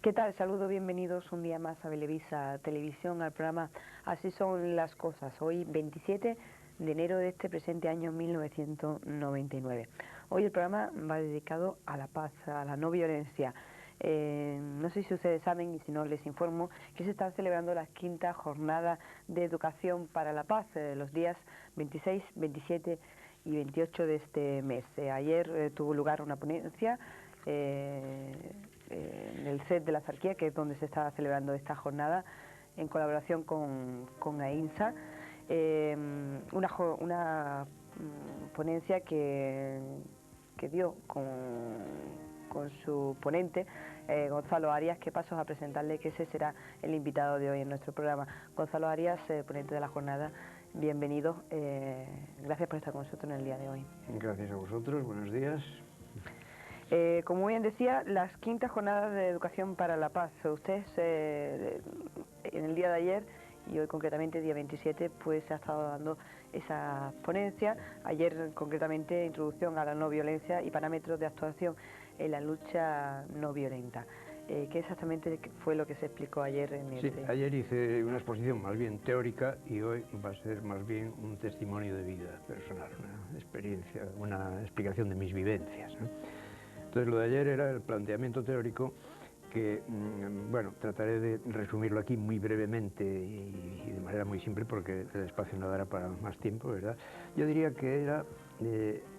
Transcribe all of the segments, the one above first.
¿Qué tal? Saludos, bienvenidos un día más a Belevisa Televisión, al programa Así son las cosas. Hoy 27 de enero de este presente año 1999. Hoy el programa va dedicado a la paz, a la no violencia. No sé si ustedes saben, y si no les informo, que se está celebrando la quinta jornada de educación para la paz, los días 26, 27 y 28 de este mes. Ayer tuvo lugar una ponencia en el set de la Zarquía, que es donde se está celebrando esta jornada, en colaboración con AINSA, una ponencia que dio con su ponente, Gonzalo Arias, que paso a presentarle, que ese será el invitado de hoy en nuestro programa. Gonzalo Arias, ponente de la jornada, bienvenido, gracias por estar con nosotros en el día de hoy. Gracias a vosotros, buenos días. Como bien decía, las quintas jornadas de educación para la paz. Ustedes en el día de ayer y hoy concretamente, día 27, pues se ha estado dando esa ponencia. Ayer concretamente introducción a la no violencia y parámetros de actuación en la lucha no violenta. ¿Qué exactamente fue lo que se explicó ayer en el... Sí, ayer hice una exposición más bien teórica y hoy va a ser más bien un testimonio de vida personal, una experiencia, una explicación de mis vivencias, ¿no? Entonces lo de ayer era el planteamiento teórico que, bueno, trataré de resumirlo aquí muy brevemente y de manera muy simple porque el espacio no dará para más tiempo, ¿verdad? Yo diría que era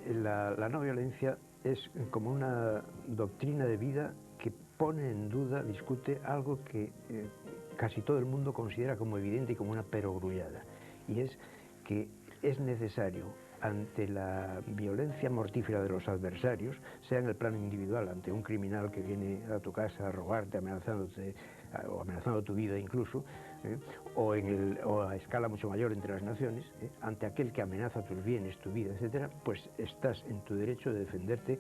la no violencia es como una doctrina de vida que pone en duda, discute algo que casi todo el mundo considera como evidente y como una perogrullada, y es que es necesario, ante la violencia mortífera de los adversarios, sea en el plano individual, ante un criminal que viene a tu casa a robarte, amenazándote o amenazando tu vida incluso, o a escala mucho mayor entre las naciones, ante aquel que amenaza tus bienes, tu vida, etcétera, pues estás en tu derecho de defenderte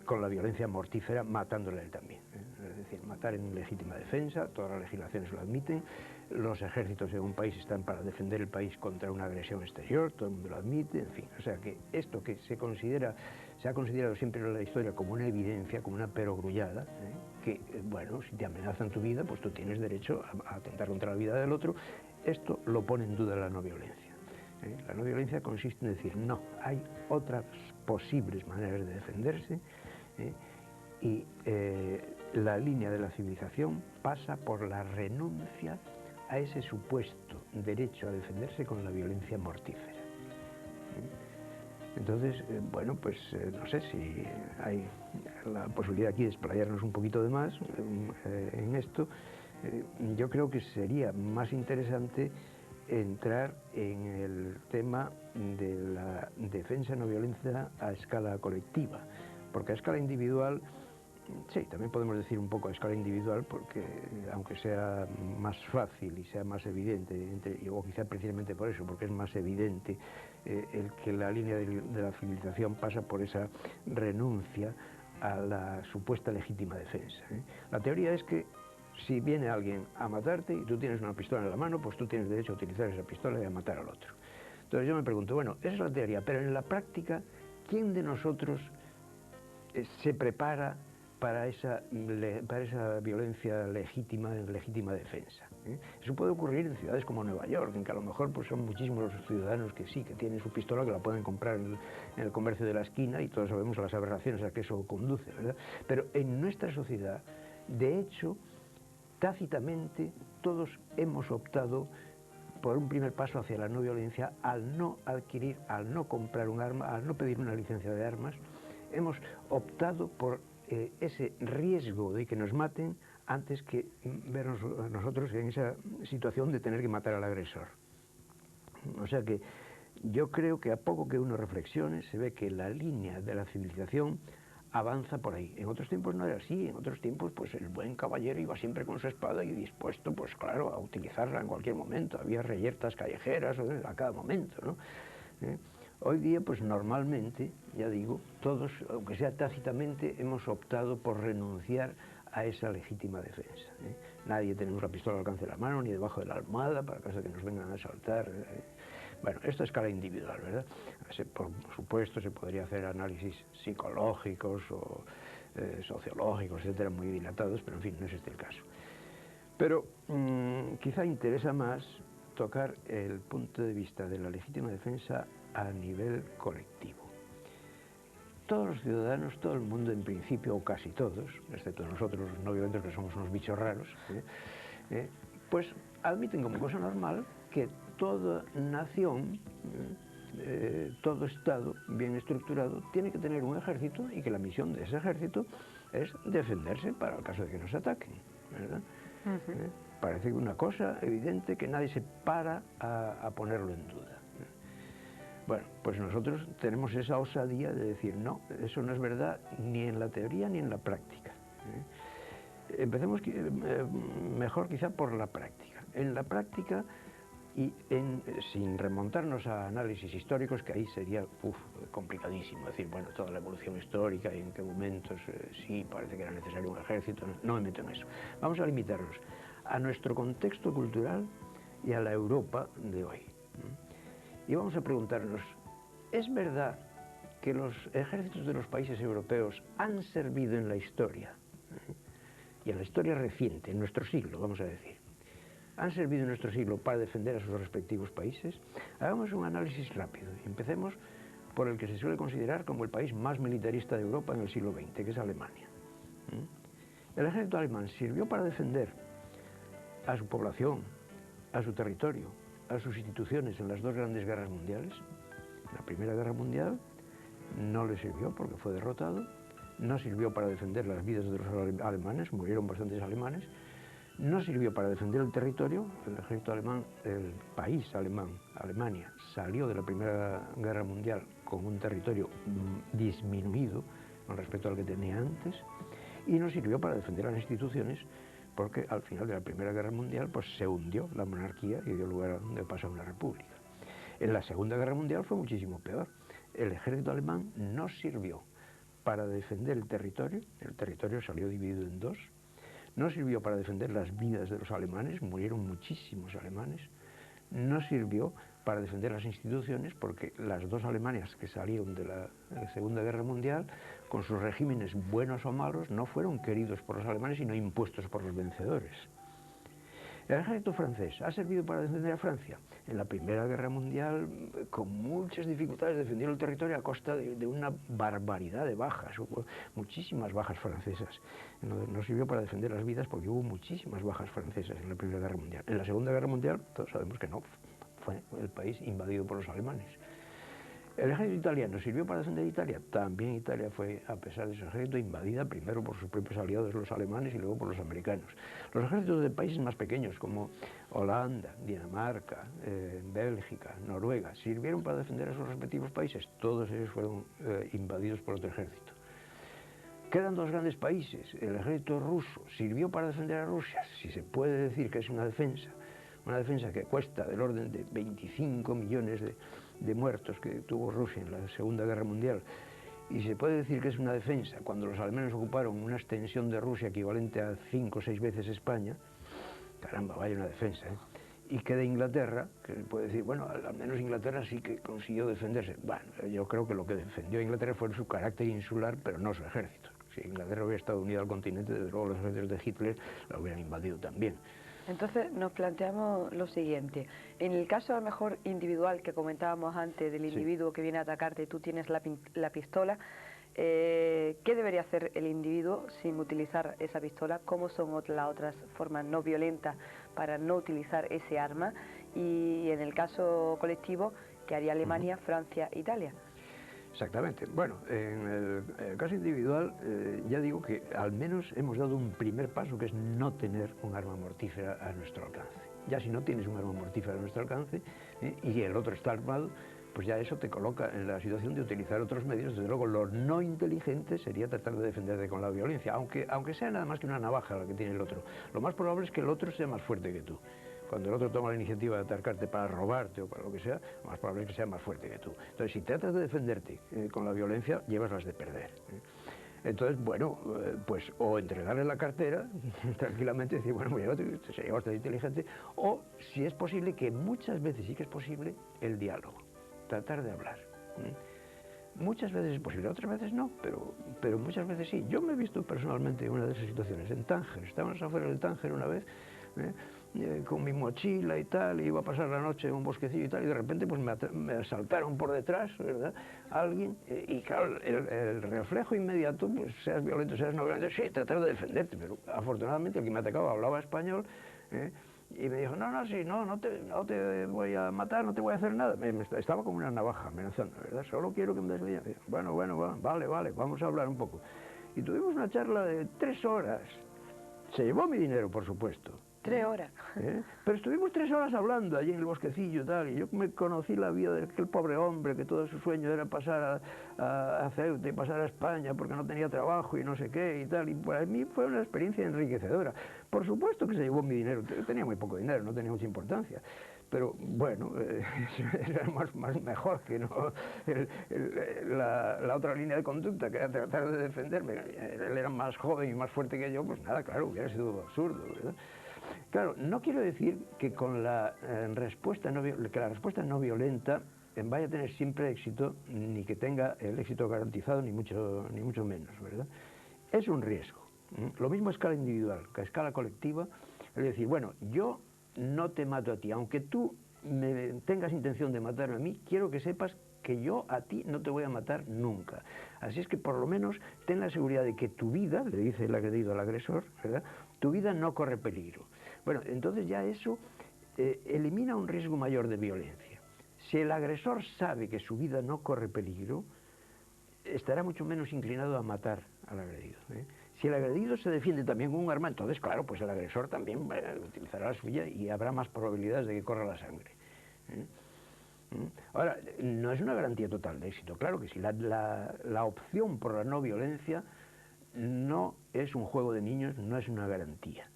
con la violencia mortífera, matándole a él también. Es decir, matar en legítima defensa, todas las legislaciones lo admiten, los ejércitos de un país están para defender el país contra una agresión exterior, todo el mundo lo admite, en fin. O sea que esto que se ha considerado siempre en la historia como una evidencia, como una perogrullada, que, bueno, si te amenazan tu vida, pues tú tienes derecho a atentar contra la vida del otro. Esto lo pone en duda la no violencia. La no violencia consiste en decir, no, hay otras posibles maneras de defenderse, y la línea de la civilización pasa por la renuncia a ese supuesto derecho a defenderse con la violencia mortífera. Entonces, bueno, pues no sé si hay la posibilidad aquí de explayarnos un poquito de más en esto. Yo creo que sería más interesante entrar en el tema de la defensa no violencia a escala colectiva, porque a escala individual, sí, también podemos decir un poco a escala individual, porque aunque sea más fácil y sea más evidente, o quizá precisamente por eso, porque es más evidente el que la línea de la civilización pasa por esa renuncia a la supuesta legítima defensa. La teoría es que si viene alguien a matarte y tú tienes una pistola en la mano, pues tú tienes derecho a utilizar esa pistola y a matar al otro. Entonces yo me pregunto, bueno, esa es la teoría, pero en la práctica, ¿quién de nosotros se prepara para esa violencia legítima, en legítima defensa? Eso puede ocurrir en ciudades como Nueva York, en que a lo mejor pues, son muchísimos los ciudadanos que sí, que tienen su pistola, que la pueden comprar en el comercio de la esquina, y todos sabemos las aberraciones a que eso conduce, ¿verdad? Pero en nuestra sociedad, de hecho, tácitamente todos hemos optado por un primer paso hacia la no violencia al no adquirir, al no comprar un arma, al no pedir una licencia de armas. Hemos optado por ese riesgo de que nos maten antes que vernos nosotros en esa situación de tener que matar al agresor. O sea que yo creo que a poco que uno reflexione se ve que la línea de la civilización avanza por ahí. En otros tiempos no era así, en otros tiempos pues el buen caballero iba siempre con su espada y dispuesto, pues claro, a utilizarla en cualquier momento. Había reyertas callejeras a cada momento, ¿no? Hoy día, pues normalmente, ya digo, todos, aunque sea tácitamente, hemos optado por renunciar a esa legítima defensa. Nadie tenemos la pistola al alcance de la mano, ni debajo de la almohada, para caso de que nos vengan a asaltar. Bueno, esto a escala individual, ¿verdad? Por supuesto, se podría hacer análisis psicológicos o sociológicos, etcétera, muy dilatados, pero en fin, no es este el caso. Pero quizá interesa más tocar el punto de vista de la legítima defensa a nivel colectivo. Todos los ciudadanos, todo el mundo en principio, o casi todos, excepto nosotros los no violentos que somos unos bichos raros, pues admiten como cosa normal que toda nación, todo Estado bien estructurado, tiene que tener un ejército y que la misión de ese ejército es defenderse para el caso de que nos ataquen, ¿verdad? Parece una cosa evidente que nadie se para a ponerlo en duda. Bueno, pues nosotros tenemos esa osadía de decir, no, eso no es verdad ni en la teoría ni en la práctica. Empecemos mejor quizá por la práctica. En la práctica, y sin remontarnos a análisis históricos, que ahí sería complicadísimo decir, bueno, toda la evolución histórica y en qué momentos sí parece que era necesario un ejército, no me meto en eso. Vamos a limitarnos a nuestro contexto cultural y a la Europa de hoy. Y vamos a preguntarnos, ¿es verdad que los ejércitos de los países europeos han servido en la historia? Y en la historia reciente, en nuestro siglo, vamos a decir, ¿han servido en nuestro siglo para defender a sus respectivos países? Hagamos un análisis rápido y empecemos por el que se suele considerar como el país más militarista de Europa en el siglo XX, que es Alemania. El ejército alemán sirvió para defender a su población, a su territorio, a sus instituciones en las dos grandes guerras mundiales. La Primera Guerra Mundial no le sirvió porque fue derrotado, no sirvió para defender las vidas de los alemanes, murieron bastantes alemanes, no sirvió para defender el territorio. El ejército alemán, el país alemán, Alemania, salió de la Primera Guerra Mundial con un territorio disminuido con respecto al que tenía antes, y no sirvió para defender las instituciones porque al final de la Primera Guerra Mundial pues se hundió la monarquía y dio lugar a pasar a una república. En la Segunda Guerra Mundial fue muchísimo peor. El ejército alemán no sirvió para defender el territorio salió dividido en dos, no sirvió para defender las vidas de los alemanes, murieron muchísimos alemanes, no sirvió para defender las instituciones porque las dos Alemanias que salieron de la Segunda Guerra Mundial, con sus regímenes buenos o malos, no fueron queridos por los alemanes sino impuestos por los vencedores. El ejército francés ha servido para defender a Francia. En la Primera Guerra Mundial, con muchas dificultades, defendió el territorio a costa de una barbaridad de bajas, hubo muchísimas bajas francesas. No sirvió para defender las vidas porque hubo muchísimas bajas francesas en la Primera Guerra Mundial. En la Segunda Guerra Mundial, todos sabemos que no, fue el país invadido por los alemanes. ¿El ejército italiano sirvió para defender Italia? También Italia fue, a pesar de su ejército, invadida primero por sus propios aliados, los alemanes, y luego por los americanos. Los ejércitos de países más pequeños, como Holanda, Dinamarca, Bélgica, Noruega, ¿sirvieron para defender a sus respectivos países? Todos ellos fueron invadidos por otro ejército. Quedan dos grandes países. El ejército ruso sirvió para defender a Rusia. Si se puede decir que es una defensa que cuesta del orden de 25 millones de muertos que tuvo Rusia en la Segunda Guerra Mundial, y se puede decir que es una defensa cuando los alemanes ocuparon una extensión de Rusia equivalente a 5 o 6 veces España, caramba, vaya una defensa, ¿eh? Y que de Inglaterra, que se puede decir, bueno, al menos Inglaterra sí que consiguió defenderse. Bueno, yo creo que lo que defendió a Inglaterra fue su carácter insular, pero no su ejército. Si Inglaterra hubiera estado unida al continente, desde luego los ejércitos de Hitler la hubieran invadido también. Entonces nos planteamos lo siguiente: en el caso a lo mejor individual que comentábamos antes, del individuo que viene a atacarte y tú tienes la pistola, ¿qué debería hacer el individuo sin utilizar esa pistola? ¿Cómo son las otras formas no violentas para no utilizar ese arma? Y en el caso colectivo, ¿qué haría Alemania, Francia, Italia? Exactamente. Bueno, en el caso individual, ya digo que al menos hemos dado un primer paso, que es no tener un arma mortífera a nuestro alcance. Ya si no tienes un arma mortífera a nuestro alcance y el otro está armado, pues ya eso te coloca en la situación de utilizar otros medios. Desde luego, lo no inteligente sería tratar de defenderte con la violencia, aunque sea nada más que una navaja la que tiene el otro. Lo más probable es que el otro sea más fuerte que tú. Cuando el otro toma la iniciativa de atacarte para robarte o para lo que sea, lo más probable es que sea más fuerte que tú. Entonces, si tratas de defenderte con la violencia, llevas las de perder. Entonces, bueno, pues o entregarle la cartera tranquilamente y decir, bueno, sería bastante inteligente, o si es posible, que muchas veces sí que es posible, el diálogo, tratar de hablar. Muchas veces es posible, otras veces no, pero muchas veces sí. Yo me he visto personalmente en una de esas situaciones, en Tánger. Estábamos afuera del Tánger una vez, con mi mochila y tal, y iba a pasar la noche en un bosquecillo y tal, y de repente pues me asaltaron por detrás, ¿verdad? Alguien, y claro, el reflejo inmediato, pues seas violento, seas no violento, sí, tratar de defenderte, pero afortunadamente el que me atacaba hablaba español, y me dijo, no, sí, no te voy a matar, no te voy a hacer nada. Estaba como una navaja amenazando, ¿verdad? Solo quiero que me des dinero. Bueno, vale, vamos a hablar un poco. Y tuvimos una charla de 3 horas. Se llevó mi dinero, por supuesto. 3 horas. Pero estuvimos 3 horas hablando allí en el bosquecillo y tal, y yo me conocí la vida de aquel pobre hombre que todo su sueño era pasar a Ceuta y pasar a España porque no tenía trabajo y no sé qué y tal, y para mí fue una experiencia enriquecedora. Por supuesto que se llevó mi dinero, tenía muy poco dinero, no tenía mucha importancia, pero bueno, era más mejor que no la otra línea de conducta, que era tratar de defenderme. Él era más joven y más fuerte que yo, pues nada, claro, hubiera sido absurdo, ¿verdad? Claro, no quiero decir que con la respuesta no violenta vaya a tener siempre éxito, ni que tenga el éxito garantizado, ni mucho menos, ¿verdad? Es un riesgo. Lo mismo a escala individual que a escala colectiva. Es decir, bueno, yo no te mato a ti, aunque tú tengas intención de matarme a mí, quiero que sepas que yo a ti no te voy a matar nunca. Así es que por lo menos ten la seguridad de que tu vida, le dice el agredido al agresor, ¿verdad?, tu vida no corre peligro. Bueno, entonces ya eso elimina un riesgo mayor de violencia. Si el agresor sabe que su vida no corre peligro, estará mucho menos inclinado a matar al agredido. Si el agredido se defiende también con un arma, entonces, claro, pues el agresor también utilizará la suya y habrá más probabilidades de que corra la sangre. Ahora, no es una garantía total de éxito, claro que sí. La opción por la no violencia no es un juego de niños, no es una garantía.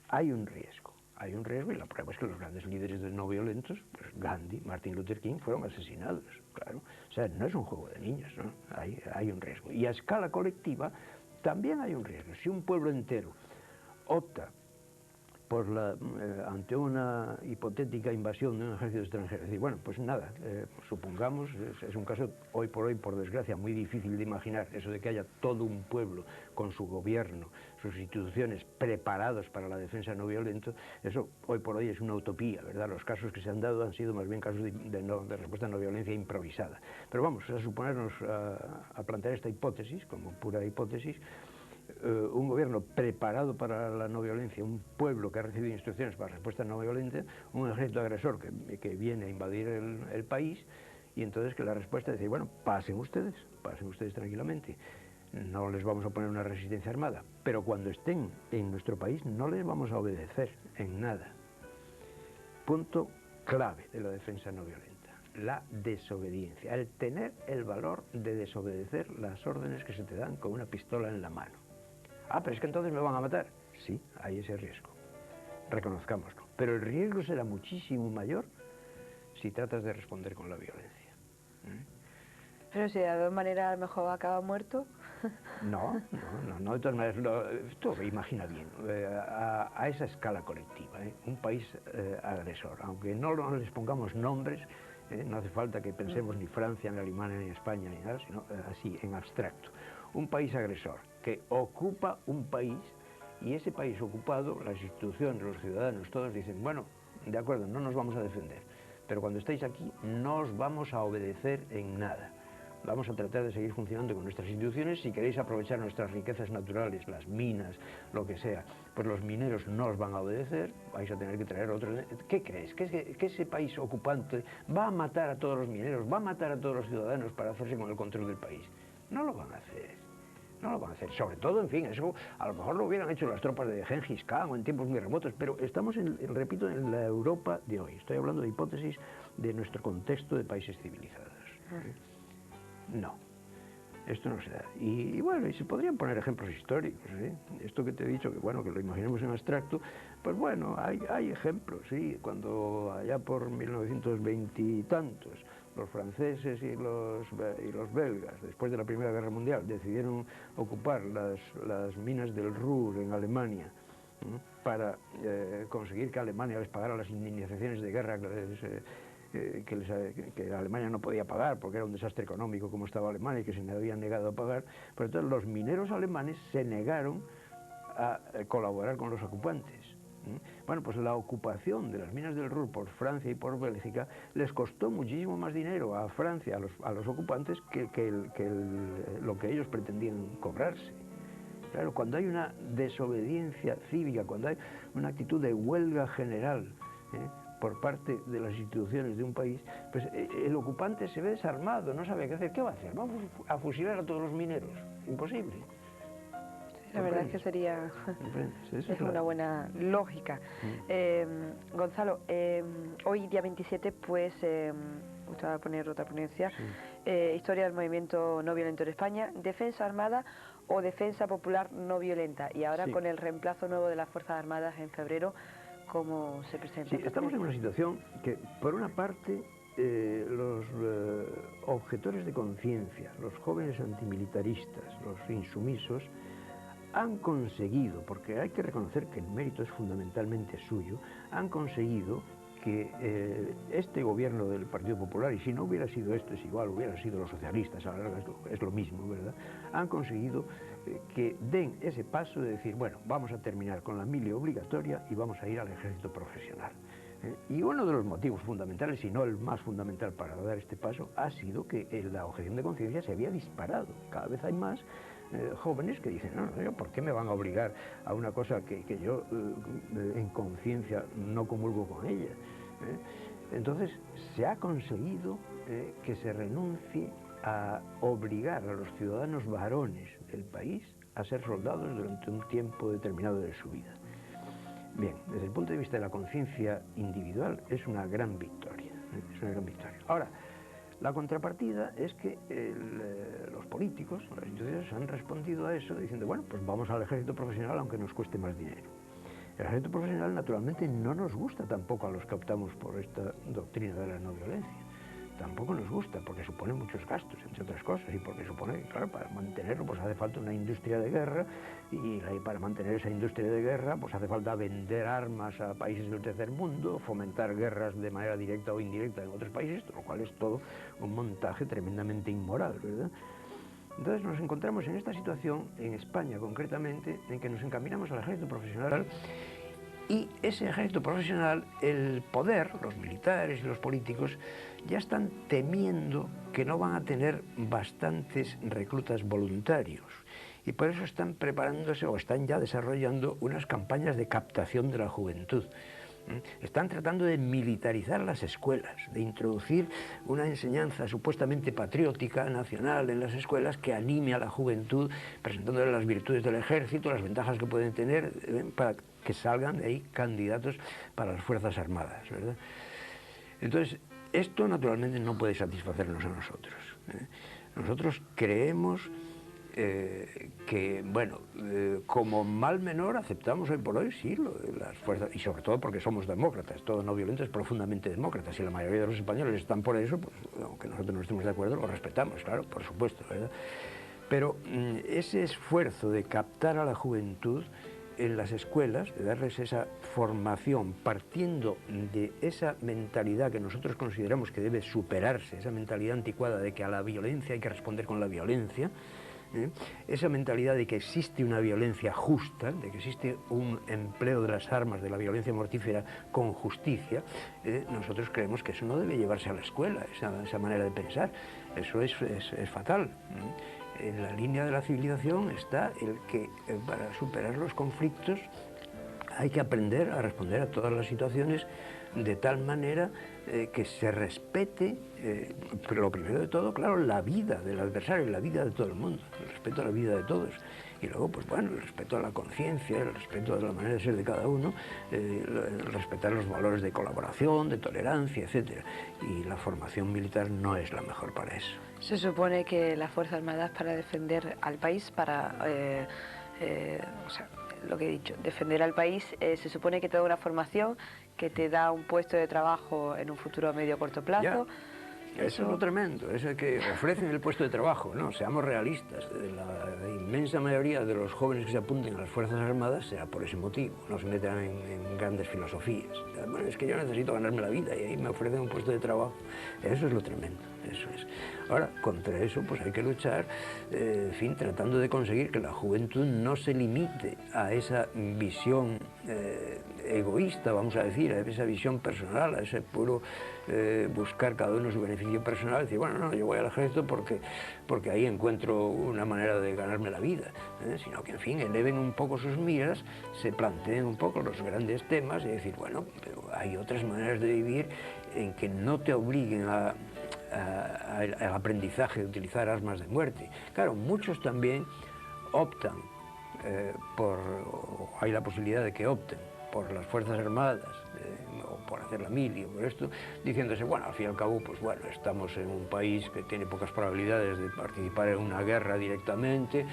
Hay un riesgo y la prueba es que los grandes líderes no violentos, pues Gandhi, Martin Luther King, fueron asesinados, claro. O sea, no es un juego de niños, ¿no? Hay un riesgo. Y a escala colectiva también hay un riesgo. Si un pueblo entero opta ante una hipotética invasión de un ejército extranjero, es decir, bueno, pues nada, supongamos, es un caso hoy por hoy, por desgracia, muy difícil de imaginar, eso de que haya todo un pueblo con su gobierno, sus instituciones preparados para la defensa no violenta, eso hoy por hoy es una utopía, ¿verdad? Los casos que se han dado han sido más bien casos de respuesta a no violencia improvisada. Pero vamos a suponernos, a plantear esta hipótesis, como pura hipótesis, un gobierno preparado para la no violencia, un pueblo que ha recibido instrucciones para respuesta no violenta, un ejército agresor que viene a invadir el país, y entonces que la respuesta es decir, bueno, pasen ustedes tranquilamente, no les vamos a poner una resistencia armada, pero cuando estén en nuestro país no les vamos a obedecer en nada. Punto clave de la defensa no violenta, la desobediencia, el tener el valor de desobedecer las órdenes que se te dan con una pistola en la mano. Ah, pero es que entonces me van a matar. Sí, hay ese riesgo. Reconozcámoslo. Pero el riesgo será muchísimo mayor si tratas de responder con la violencia. Pero si de todas maneras a lo mejor acaba muerto. No, de todas maneras, tú imagina bien, a esa escala colectiva, un país agresor, aunque no les pongamos nombres, no hace falta que pensemos ni Francia, ni Alemania, ni España, ni nada, sino así, en abstracto. Un país agresor que ocupa un país, y ese país ocupado, las instituciones, los ciudadanos, todos dicen, bueno, de acuerdo, no nos vamos a defender, pero cuando estéis aquí no os vamos a obedecer en nada. Vamos a tratar de seguir funcionando con nuestras instituciones. Si queréis aprovechar nuestras riquezas naturales, las minas, lo que sea, pues los mineros no os van a obedecer, vais a tener que traer otros. ¿Qué crees? ¿Que ese país ocupante va a matar a todos los mineros, va a matar a todos los ciudadanos para hacerse con el control del país? No lo van a hacer. No lo van a hacer, sobre todo, en fin, eso a lo mejor lo hubieran hecho las tropas de Gengis Khan o en tiempos muy remotos, pero estamos, repito, en la Europa de hoy. Estoy hablando de hipótesis de nuestro contexto de países civilizados. No, esto no se da. Y bueno, y se podrían poner ejemplos históricos, ¿eh? Esto que te he dicho, que bueno, que lo imaginemos en abstracto, pues bueno, hay ejemplos, sí, cuando allá por 1920 y tantos, los franceses y los belgas, después de la Primera Guerra Mundial, decidieron ocupar las minas del Ruhr en Alemania, para conseguir que Alemania les pagara las indemnizaciones de guerra que Alemania no podía pagar porque era un desastre económico como estaba Alemania y que se habían negado a pagar. Pero entonces los mineros alemanes se negaron a colaborar con los ocupantes. Bueno, pues la ocupación de las minas del Ruhr por Francia y por Bélgica les costó muchísimo más dinero a Francia, a los ocupantes, lo que ellos pretendían cobrarse. Claro, cuando hay una desobediencia cívica, cuando hay una actitud de huelga general por parte de las instituciones de un país, pues el ocupante se ve desarmado, no sabe qué hacer. ¿Qué va a hacer? ¿Vamos a fusilar a todos los mineros? Imposible. La verdad es que sería es una buena lógica. Gonzalo, hoy día 27 pues usted va a poner otra ponencia, Historia del movimiento no violento en España, defensa armada o defensa popular no violenta, y ahora con el reemplazo nuevo de las Fuerzas Armadas en febrero, ¿cómo se presenta? Sí, estamos en una situación que, por una parte, los objetores de conciencia, los jóvenes antimilitaristas, los insumisos, han conseguido, porque hay que reconocer que el mérito es fundamentalmente suyo, han conseguido que este gobierno del Partido Popular, y si no hubiera sido esto es igual, hubieran sido los socialistas, a la larga es lo mismo, ¿verdad?, han conseguido que den ese paso de decir, bueno, vamos a terminar con la mili obligatoria y vamos a ir al ejército profesional. Y uno de los motivos fundamentales, y no el más fundamental para dar este paso, ha sido que la objeción de conciencia se había disparado. Cada vez hay más jóvenes que dicen, no, ¿por qué me van a obligar a una cosa que yo en conciencia no comulgo con ella? Entonces se ha conseguido que se renuncie a obligar a los ciudadanos varones del país a ser soldados durante un tiempo determinado de su vida. Bien, desde el punto de vista de la conciencia individual es una gran victoria, es una gran victoria. Ahora, la contrapartida es que los políticos, las instituciones han respondido a eso diciendo, bueno, pues vamos al ejército profesional aunque nos cueste más dinero. El ejército profesional naturalmente no nos gusta tampoco a los que optamos por esta doctrina de la no violencia. Tampoco nos gusta porque supone muchos gastos, entre otras cosas, y porque supone, claro, para mantenerlo pues hace falta una industria de guerra, y para mantener esa industria de guerra pues hace falta vender armas a países del tercer mundo, fomentar guerras de manera directa o indirecta en otros países, lo cual es todo un montaje tremendamente inmoral, ¿verdad? Entonces nos encontramos en esta situación, en España concretamente, en que nos encaminamos al ejército profesional. Y ese ejército profesional, el poder, los militares y los políticos, ya están temiendo que no van a tener bastantes reclutas voluntarios. Y por eso están preparándose o están ya desarrollando unas campañas de captación de la juventud. Están tratando de militarizar las escuelas, de introducir una enseñanza supuestamente patriótica, nacional en las escuelas que anime a la juventud, presentándole las virtudes del ejército, las ventajas que pueden tener, para que salgan de ahí candidatos para las Fuerzas Armadas, ¿verdad? Entonces, esto naturalmente no puede satisfacernos a nosotros. Nosotros creemos que, bueno, como mal menor aceptamos hoy por hoy, sí, las fuerzas, y sobre todo porque somos demócratas, todo no violento es profundamente demócrata, si la mayoría de los españoles están por eso, pues aunque nosotros no estemos de acuerdo, lo respetamos, claro, por supuesto, ¿verdad? Pero ese esfuerzo de captar a la juventud en las escuelas, de darles esa formación partiendo de esa mentalidad que nosotros consideramos que debe superarse, esa mentalidad anticuada de que a la violencia hay que responder con la violencia, esa mentalidad de que existe una violencia justa, de que existe un empleo de las armas, de la violencia mortífera con justicia, nosotros creemos que eso no debe llevarse a la escuela, esa manera de pensar, eso es fatal. En la línea de la civilización está el que para superar los conflictos hay que aprender a responder a todas las situaciones de tal manera que se respete, pero lo primero de todo, claro, la vida del adversario, la vida de todo el mundo, el respeto a la vida de todos. Y luego, pues bueno, el respeto a la conciencia, el respeto a la manera de ser de cada uno, el respetar los valores de colaboración, de tolerancia, etc. Y la formación militar no es la mejor para eso. Se supone que las Fuerzas Armadas para defender al país, para, o sea, lo que he dicho, defender al país, se supone que te da una formación que te da un puesto de trabajo en un futuro a medio o corto plazo. Eso es lo tremendo, eso es que ofrecen el puesto de trabajo, ¿no? Seamos realistas, la inmensa mayoría de los jóvenes que se apunten a las Fuerzas Armadas será por ese motivo, no se metan en grandes filosofías. Bueno, es que yo necesito ganarme la vida y ahí me ofrecen un puesto de trabajo. Eso es lo tremendo, eso es. Ahora, contra eso pues hay que luchar, en fin, tratando de conseguir que la juventud no se limite a esa visión egoísta, vamos a decir, a esa visión personal, a ese puro buscar cada uno su beneficio personal, decir, bueno, no, yo voy al ejército porque ahí encuentro una manera de ganarme la vida, sino que, en fin, eleven un poco sus miras, se planteen un poco los grandes temas y decir, bueno, pero hay otras maneras de vivir en que no te obliguen al aprendizaje de utilizar armas de muerte. Claro, muchos también optan o hay la posibilidad de que opten por las Fuerzas Armadas, o por hacer la mili, o por esto, diciéndose, bueno, al fin y al cabo, pues bueno, estamos en un país que tiene pocas probabilidades de participar en una guerra directamente,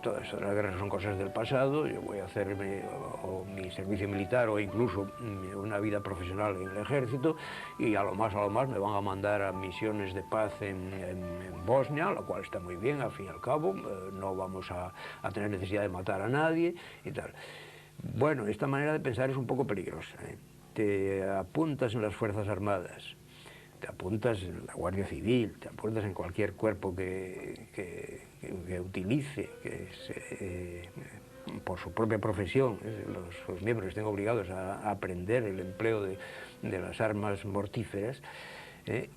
todas las guerras son cosas del pasado, yo voy a hacer mi servicio militar o incluso una vida profesional en el ejército y a lo más me van a mandar a misiones de paz en Bosnia, lo cual está muy bien, al fin y al cabo, no vamos a tener necesidad de matar a nadie y tal. Bueno, esta manera de pensar es un poco peligrosa, ¿eh? Te apuntas en las Fuerzas Armadas, te apuntas en la Guardia Civil, te apuntas en cualquier cuerpo que utilice, por su propia profesión, los miembros estén obligados a aprender el empleo de las armas mortíferas,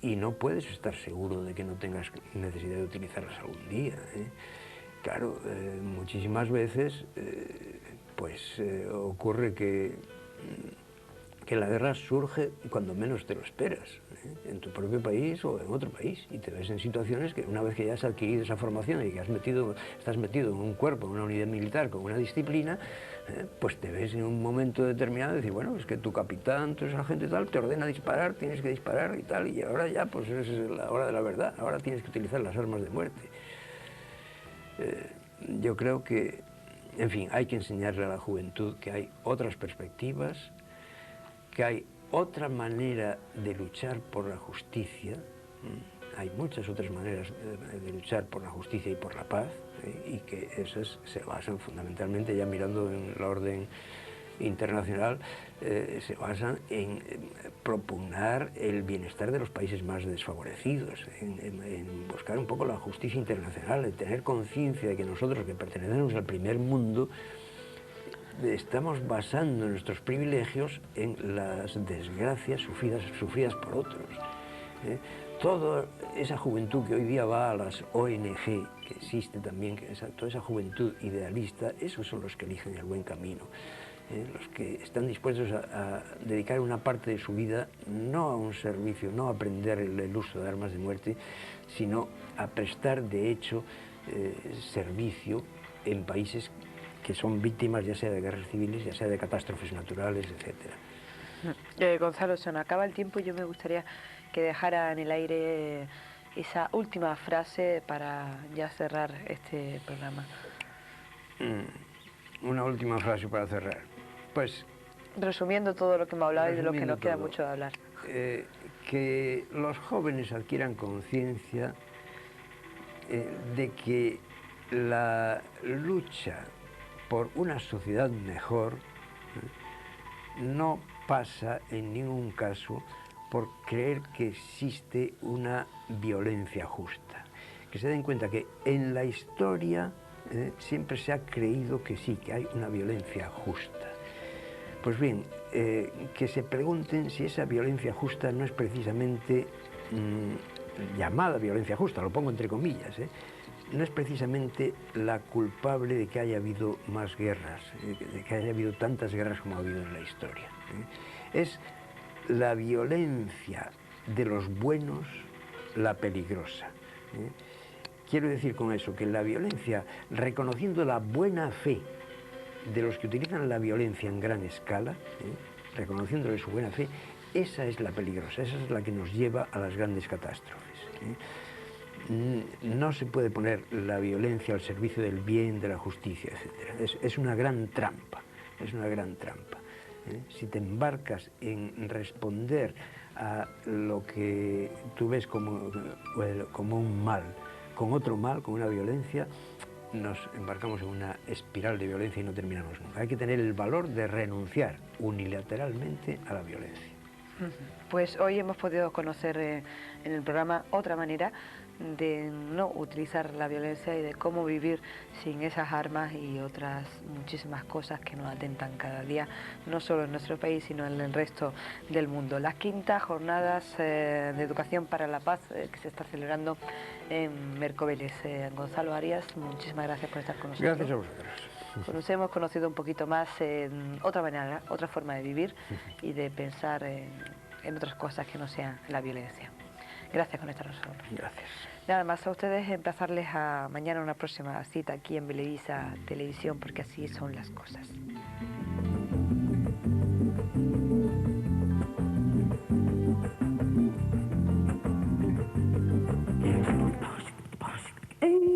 y no puedes estar seguro de que no tengas necesidad de utilizarlas algún día, ¿eh? Claro, muchísimas veces ocurre que la guerra surge cuando menos te lo esperas, en tu propio país o en otro país, y te ves en situaciones que una vez que ya has adquirido esa formación y que estás metido en un cuerpo, en una unidad militar con una disciplina, pues te ves en un momento determinado y decir, bueno, es que tu capitán, tu sargento y tal, te ordena disparar, tienes que disparar y tal, y ahora ya pues es la hora de la verdad, ahora tienes que utilizar las armas de muerte. Yo creo que, en fin, hay que enseñarle a la juventud que hay otras perspectivas, que hay otra manera de luchar por la justicia, hay muchas otras maneras de luchar por la justicia y por la paz, y que esas se basan fundamentalmente, ya mirando en la orden internacional, se basan en propugnar el bienestar de los países más desfavorecidos, en buscar un poco la justicia internacional, de tener conciencia de que nosotros, que pertenecemos al primer mundo, estamos basando nuestros privilegios en las desgracias sufridas por otros. Toda esa juventud que hoy día va a las ONG, que existe también, toda esa juventud idealista, esos son los que eligen el buen camino. Los que están dispuestos a dedicar una parte de su vida no a un servicio, no a aprender el uso de armas de muerte, sino a prestar de hecho servicio en países que son víctimas ya sea de guerras civiles, ya sea de catástrofes naturales, etc. Gonzalo, se nos acaba el tiempo y yo me gustaría que dejara en el aire esa última frase para ya cerrar este programa. Una última frase para cerrar. Pues, resumiendo todo lo que me ha hablado y de lo que nos queda mucho de hablar. Que los jóvenes adquieran conciencia de que la lucha por una sociedad mejor no pasa en ningún caso por creer que existe una violencia justa. Que se den cuenta que en la historia siempre se ha creído que sí, que hay una violencia justa. Pues bien, que se pregunten si esa violencia justa no es precisamente llamada violencia justa, lo pongo entre comillas, no es precisamente la culpable de que haya habido más guerras, de que haya habido tantas guerras como ha habido en la historia. Es la violencia de los buenos la peligrosa. Quiero decir con eso que la violencia, reconociendo la buena fe de los que utilizan la violencia en gran escala, reconociéndole su buena fe, esa es la peligrosa, esa es la que nos lleva a las grandes catástrofes. No se puede poner la violencia al servicio del bien, de la justicia, etc. Es una gran trampa, es una gran trampa. Si te embarcas en responder a lo que tú ves como un mal, con otro mal, con una violencia, nos embarcamos en una espiral de violencia y no terminamos nunca. Hay que tener el valor de renunciar unilateralmente a la violencia. Pues hoy hemos podido conocer en el programa otra manera de no utilizar la violencia y de cómo vivir sin esas armas y otras muchísimas cosas que nos atentan cada día, no solo en nuestro país, sino en el resto del mundo. Las quintas jornadas de educación para la paz que se está celebrando en Mercobeles. Gonzalo Arias, muchísimas gracias por estar con nosotros. Gracias a vosotros. Nos hemos conocido un poquito más otra manera, otra forma de vivir y de pensar en otras cosas que no sean la violencia. Gracias por estar con nosotros. Gracias. Nada más a ustedes emplazarles a mañana una próxima cita aquí en Belevisa Televisión, porque así son las cosas. Hey.